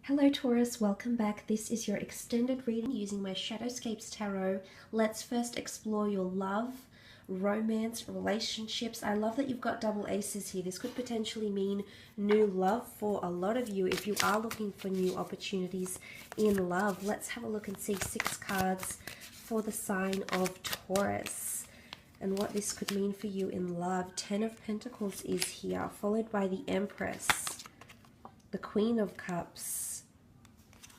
Hello Taurus, welcome back. This is your extended reading using my Shadowscapes Tarot. Let's first explore your love, romance, relationships. I love that you've got double aces here. This could potentially mean new love for a lot of you if you are looking for new opportunities in love. Let's have a look and see 6 cards for the sign of Taurus and what this could mean for you in love. 10 of Pentacles is here, followed by the Empress, the Queen of Cups.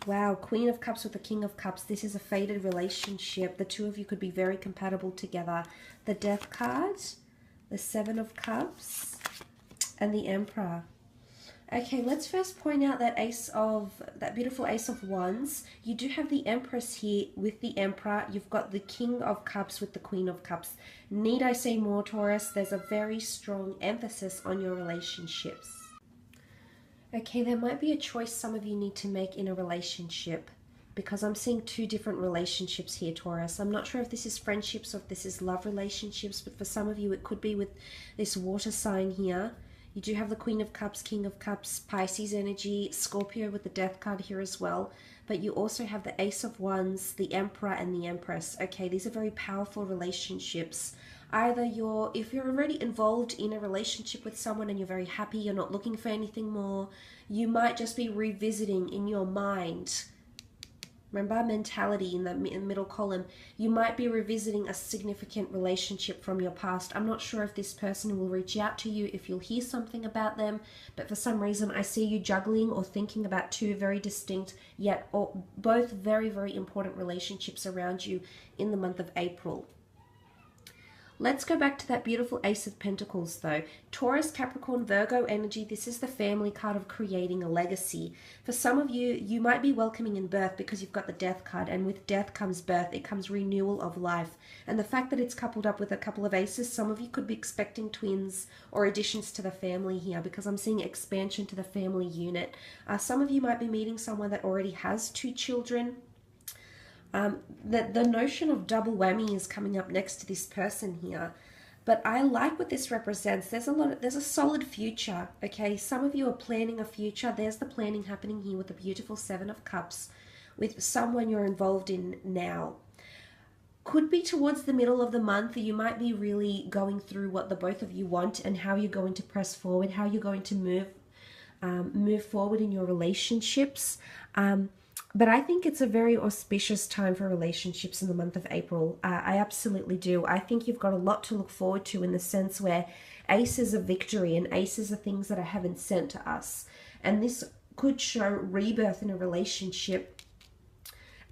Wow, Queen of Cups with the King of Cups. This is a fated relationship. The two of you could be very compatible together. The Death card, the 7 of Cups, and the Emperor. Okay, let's first point out that beautiful Ace of Wands. You do have the Empress here with the Emperor. You've got the King of Cups with the Queen of Cups. Need I say more, Taurus? There's a very strong emphasis on your relationships. Okay, there might be a choice some of you need to make in a relationship because I'm seeing 2 different relationships here, Taurus. I'm not sure if this is friendships or if this is love relationships, but for some of you it could be with this water sign here. You do have the Queen of Cups, King of Cups, Pisces energy, Scorpio with the Death card here as well. But you also have the Ace of Wands, the Emperor, and the Empress. Okay, these are very powerful relationships. Either if you're already involved in a relationship with someone and you're very happy, you're not looking for anything more, you might just be revisiting in your mind. Remember, mentality in the middle column. You might be revisiting a significant relationship from your past. I'm not sure if this person will reach out to you, if you'll hear something about them, but for some reason I see you juggling or thinking about 2 very distinct, yet both very, very important relationships around you in the month of April. Let's go back to that beautiful Ace of Pentacles though. Taurus, Capricorn, Virgo energy. This is the family card of creating a legacy. For some of you, you might be welcoming in birth because you've got the Death card, and with death comes birth. It comes renewal of life. And the fact that it's coupled up with a couple of aces, some of you could be expecting twins or additions to the family here because I'm seeing expansion to the family unit. Some of you might be meeting someone that already has 2 children. The notion of double whammy is coming up next to this person here, but I like what this represents. There's a solid future. Okay, some of you are planning a future. There's the planning happening here with the beautiful 7 of Cups with someone you're involved in now. Could be towards the middle of the month. You might be really going through what the both of you want and how you're going to press forward, how you're going to move forward in your relationships. But I think it's a very auspicious time for relationships in the month of April. I absolutely do. I think you've got a lot to look forward to in the sense where aces are victory and aces are things that are heaven sent to us. And this could show rebirth in a relationship.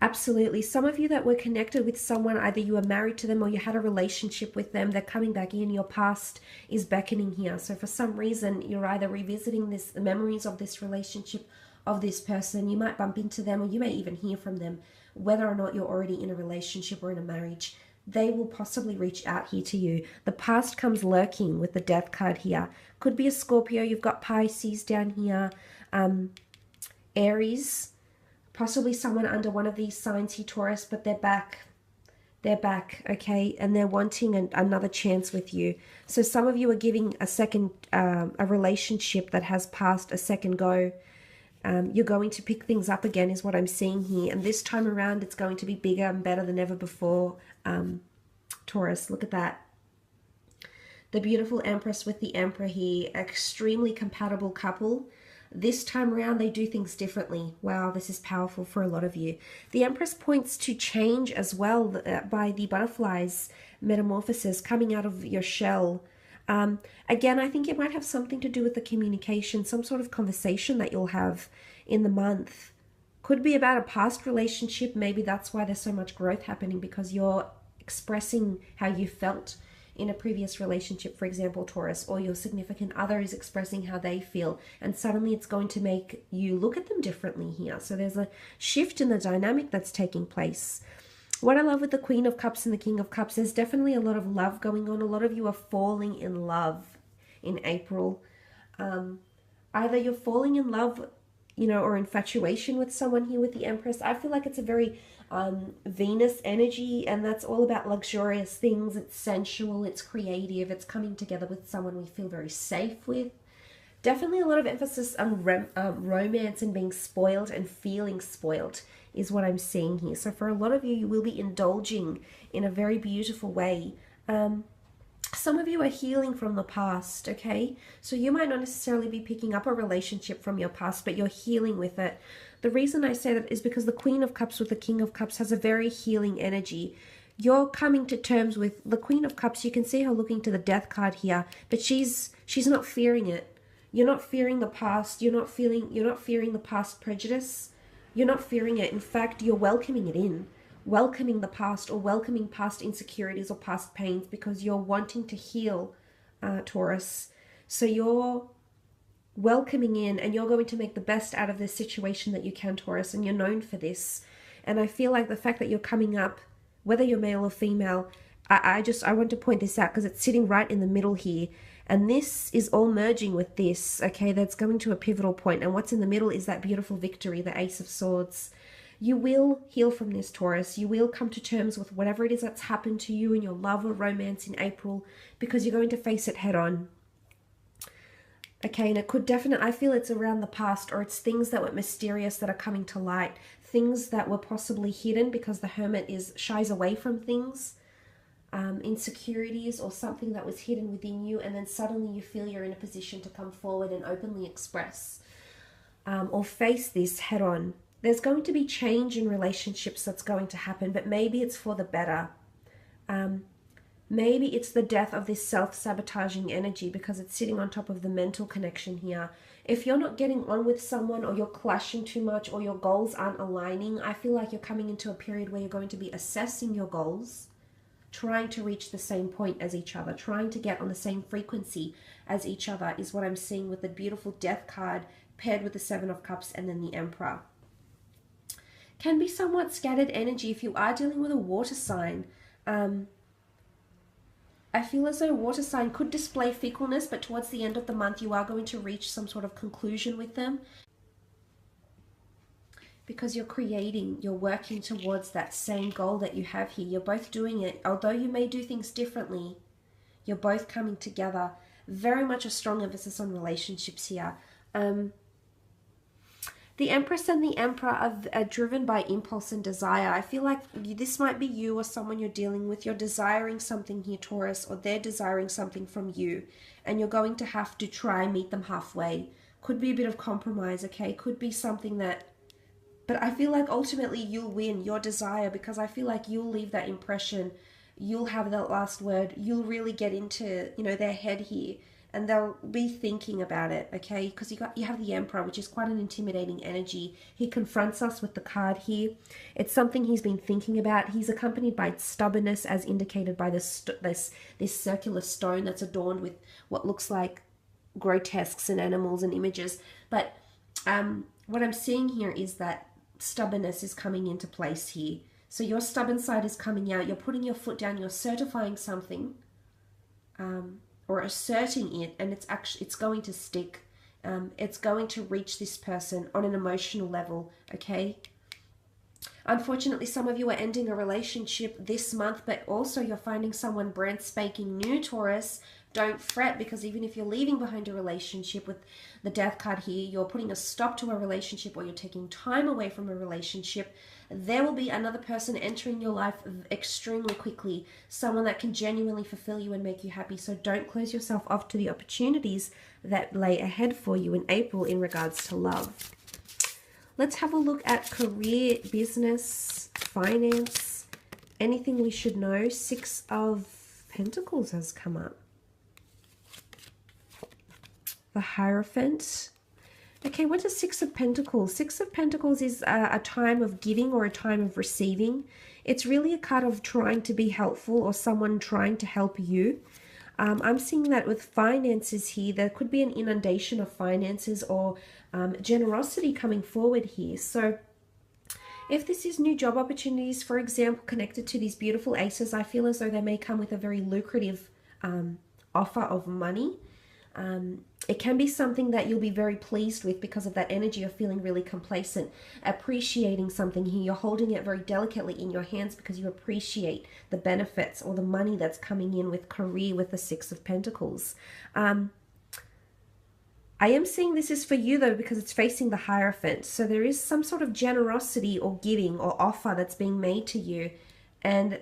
Absolutely. Some of you that were connected with someone, either you were married to them or you had a relationship with them, they're coming back in. Your past is beckoning here. So for some reason, you're either revisiting the memories of this relationship, of this person. You might bump into them or you may even hear from them, whether or not you're already in a relationship or in a marriage. They will possibly reach out here to you. The past comes lurking with the Death card here. Could be a Scorpio. You've got Pisces down here, Aries, possibly someone under one of these signs here, Taurus, but they're back. They're back, okay, and they're wanting another chance with you. So some of you are giving a relationship that has passed a second go. You're going to pick things up again is what I'm seeing here. And this time around, it's going to be bigger and better than ever before. Taurus, look at that. The beautiful Empress with the Emperor here. Extremely compatible couple. This time around, they do things differently. Wow, this is powerful for a lot of you. The Empress points to change as well by the butterflies metamorphosis coming out of your shell. Again, I think it might have something to do with the communication, some sort of conversation that you'll have in the month. Could be about a past relationship. Maybe that's why there's so much growth happening, because you're expressing how you felt in a previous relationship, for example, Taurus, or your significant other is expressing how they feel, and suddenly it's going to make you look at them differently here. So there's a shift in the dynamic that's taking place. What I love with the Queen of Cups and the King of Cups, there's definitely a lot of love going on. A lot of you are falling in love in April. Either you're falling in love, or infatuation with someone here with the Empress. I feel like it's a very Venus energy, and that's all about luxurious things. It's sensual, it's creative, it's coming together with someone we feel very safe with. Definitely a lot of emphasis on romance and being spoiled and feeling spoiled is what I'm seeing here. So for a lot of you, you will be indulging in a very beautiful way. Some of you are healing from the past, okay? So you might not necessarily be picking up a relationship from your past, but you're healing with it. The reason I say that is because the Queen of Cups with the King of Cups has a very healing energy. You're coming to terms with the Queen of Cups. You can see her looking to the Death card here, but she's not fearing it. You're not fearing the past. You're not fearing the past prejudice. You're not fearing it. In fact, you're welcoming it in. Welcoming the past, or welcoming past insecurities or past pains, because you're wanting to heal, Taurus. So you're welcoming in, and you're going to make the best out of this situation that you can, Taurus, and you're known for this. And I feel like the fact that you're coming up, whether you're male or female, I want to point this out because it's sitting right in the middle here. And this is all merging with this, okay? That's going to a pivotal point. And what's in the middle is that beautiful victory, the Ace of Swords. You will heal from this, Taurus. You will come to terms with whatever it is that's happened to you in your love or romance in April, because you're going to face it head on. Okay, and it could definitely, I feel it's around the past, or it's things that were mysterious that are coming to light, things that were possibly hidden because the Hermit shies away from things, insecurities or something that was hidden within you, and then suddenly you feel you're in a position to come forward and openly express or face this head on. There's going to be change in relationships that's going to happen, but maybe it's for the better. Maybe it's the death of this self-sabotaging energy, because it's sitting on top of the mental connection here. If you're not getting on with someone, or you're clashing too much, or your goals aren't aligning, I feel like you're coming into a period where you're going to be assessing your goals, trying to reach the same point as each other, trying to get on the same frequency as each other, is what I'm seeing with the beautiful Death card paired with the Seven of Cups and then the Emperor. Can be somewhat scattered energy if you are dealing with a water sign. I feel as though water sign could display fickleness, but towards the end of the month you are going to reach some sort of conclusion with them, because you're working towards that same goal that you have here. You're both doing it. Although you may do things differently, you're both coming together. Very much a strong emphasis on relationships here. The Empress and the Emperor are driven by impulse and desire. I feel like this might be you or someone you're dealing with. You're desiring something here, Taurus, or they're desiring something from you. And you're going to have to try and meet them halfway. Could be a bit of compromise, okay? Could be something that... But I feel like ultimately you'll win your desire, because I feel like you'll leave that impression. You'll have that last word. You'll really get into, their head here. And they'll be thinking about it, okay? Because you have the Emperor, which is quite an intimidating energy. He confronts us with the card here. It's something he's been thinking about. He's accompanied by stubbornness, as indicated by this circular stone that's adorned with what looks like grotesques and animals and images. But what I'm seeing here is that stubbornness is coming into place here. So your stubborn side is coming out. You're putting your foot down. You're certifying something. Or asserting it, and it's going to stick. It's going to reach this person on an emotional level, okay? Unfortunately, some of you are ending a relationship this month, but also you're finding someone brand spanking new, Taurus. Don't fret, because even if you're leaving behind a relationship with the Death card here, you're putting a stop to a relationship, or you're taking time away from a relationship, there will be another person entering your life extremely quickly, someone that can genuinely fulfill you and make you happy. So don't close yourself off to the opportunities that lay ahead for you in April in regards to love. Let's have a look at career, business, finance, anything we should know. Six of Pentacles has come up. The Hierophant. Okay, what is Six of Pentacles? Six of Pentacles is a time of giving or a time of receiving. It's really a card of trying to be helpful, or someone trying to help you. I'm seeing that with finances here. There could be an inundation of finances or generosity coming forward here. So if this is new job opportunities, for example, connected to these beautiful aces, I feel as though they may come with a very lucrative offer of money. It can be something that you'll be very pleased with because of that energy of feeling really complacent, appreciating something here. You're holding it very delicately in your hands because you appreciate the benefits or the money that's coming in with career with the Six of Pentacles. I am seeing this is for you though, because it's facing the Hierophant. So there is some sort of generosity or giving or offer that's being made to you. And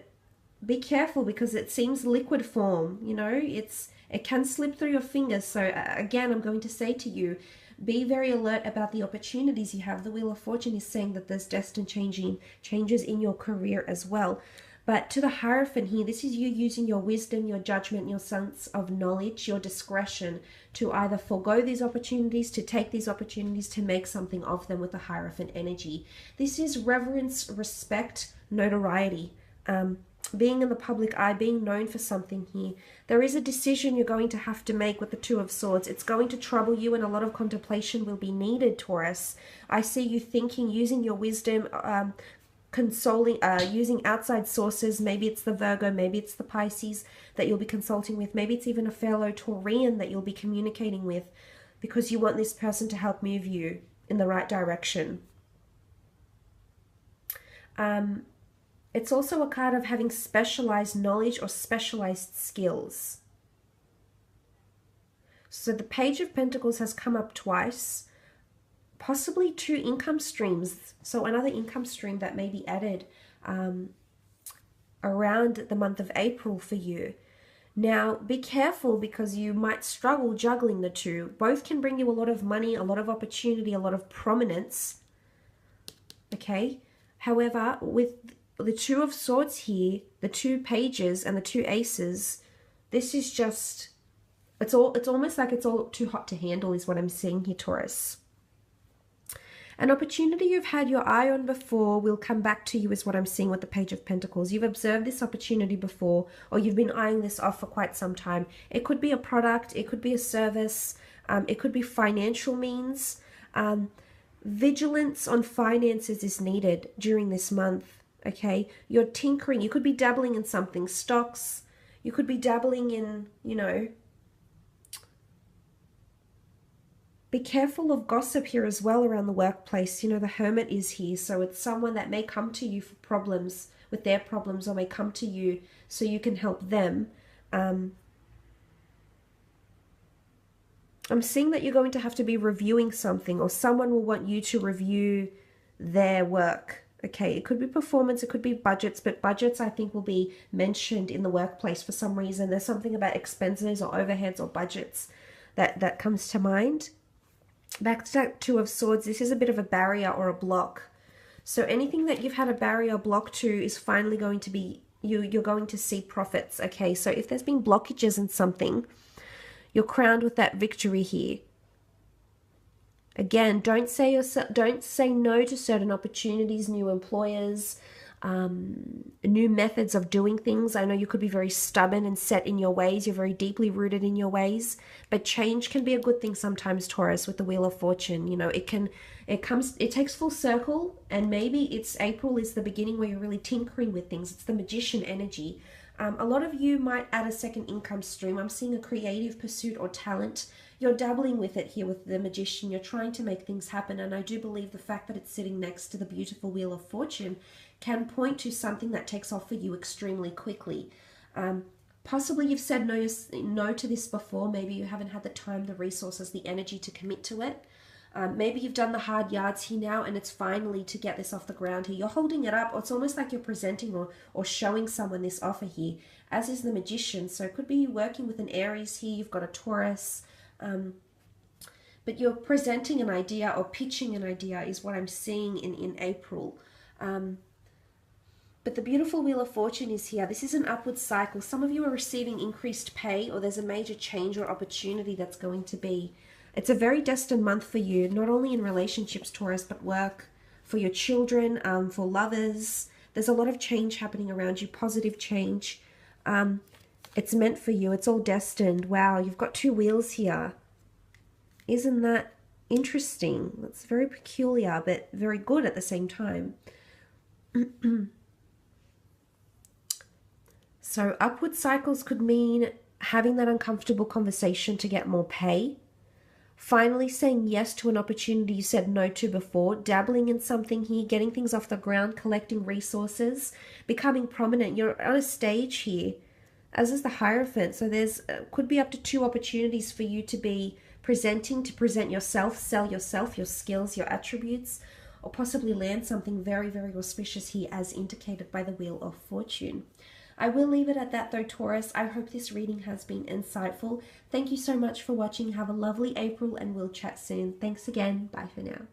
be careful, because it seems liquid form, you know, it can slip through your fingers. So again, I'm going to say to you, be very alert about the opportunities you have. The Wheel of Fortune is saying that there's destined changes in your career as well. But to the Hierophant here, this is you using your wisdom, your judgment, your sense of knowledge, your discretion to either forego these opportunities, to take these opportunities, to make something of them with the Hierophant energy. This is reverence, respect, notoriety. Being in the public eye, being known for something here. There is a decision you're going to have to make with the Two of Swords. It's going to trouble you, and a lot of contemplation will be needed, Taurus. I see you thinking, using your wisdom, consoling, using outside sources. Maybe it's the Virgo, maybe it's the Pisces that you'll be consulting with. Maybe it's even a fellow Taurian that you'll be communicating with, because you want this person to help move you in the right direction. It's also a card of having specialized knowledge or specialized skills. So the Page of Pentacles has come up twice, possibly 2 income streams. So another income stream that may be added around the month of April for you. Now, be careful, because you might struggle juggling the two. Both can bring you a lot of money, a lot of opportunity, a lot of prominence. Okay? However, with the Two of Swords here, the 2 pages and the 2 aces, this is just, it's almost like it's all too hot to handle is what I'm seeing here, Taurus. An opportunity you've had your eye on before will come back to you is what I'm seeing with the Page of Pentacles. You've observed this opportunity before, or you've been eyeing this off for quite some time. It could be a product, it could be a service, it could be financial means. Vigilance on finances is needed during this month. Okay, you're tinkering. You could be dabbling in something, stocks. You could be dabbling in, you know. Be careful of gossip here as well around the workplace. You know, the Hermit is here, so it's someone that may come to you for problems with their problems, or may come to you so you can help them. I'm seeing that you're going to have to be reviewing something, or someone will want you to review their work. Okay, it could be performance, it could be budgets, but budgets I think will be mentioned in the workplace for some reason. There's something about expenses or overheads or budgets that comes to mind. Back to that Two of Swords, this is a bit of a barrier or a block. So anything that you've had a barrier or block to is finally going to be, you're going to see profits. Okay, so if there's been blockages in something, you're crowned with that victory here. Again, don't say no to certain opportunities, new employers, new methods of doing things. I know you could be very stubborn and set in your ways. You're very deeply rooted in your ways, but change can be a good thing sometimes, Taurus, with the Wheel of Fortune. You know, it takes full circle, and maybe it's April is the beginning where you're really tinkering with things. It's the Magician energy. A lot of you might add a second income stream. I'm seeing a creative pursuit or talent. You're dabbling with it here with the Magician. You're trying to make things happen. And I do believe the fact that it's sitting next to the beautiful Wheel of Fortune can point to something that takes off for you extremely quickly. Possibly you've said no to this before. Maybe you haven't had the time, the resources, the energy to commit to it. Maybe you've done the hard yards here now, and it's finally to get this off the ground here. You're holding it up. It's almost like you're presenting or showing someone this offer here, as is the Magician. So it could be you working with an Aries here. You've got a Taurus. But you're presenting an idea or pitching an idea is what I'm seeing in April. But the beautiful Wheel of Fortune is here. This is an upward cycle. Some of you are receiving increased pay, or there's a major change or opportunity that's going to be. It's a very destined month for you, not only in relationships, Taurus, but work, for your children, for lovers. There's a lot of change happening around you, positive change. It's meant for you. It's all destined. Wow, you've got 2 wheels here. Isn't that interesting? That's very peculiar, but very good at the same time. So upward cycles could mean having that uncomfortable conversation to get more pay. Finally saying yes to an opportunity you said no to before, dabbling in something here, getting things off the ground, collecting resources, becoming prominent. You're on a stage here, as is the Hierophant. So there's could be up to 2 opportunities for you to be presenting to present yourself, sell yourself, your skills, your attributes, or possibly land something very, very auspicious here as indicated by the Wheel of Fortune. I will leave it at that though, Taurus. I hope this reading has been insightful. Thank you so much for watching. Have a lovely April and we'll chat soon. Thanks again. Bye for now.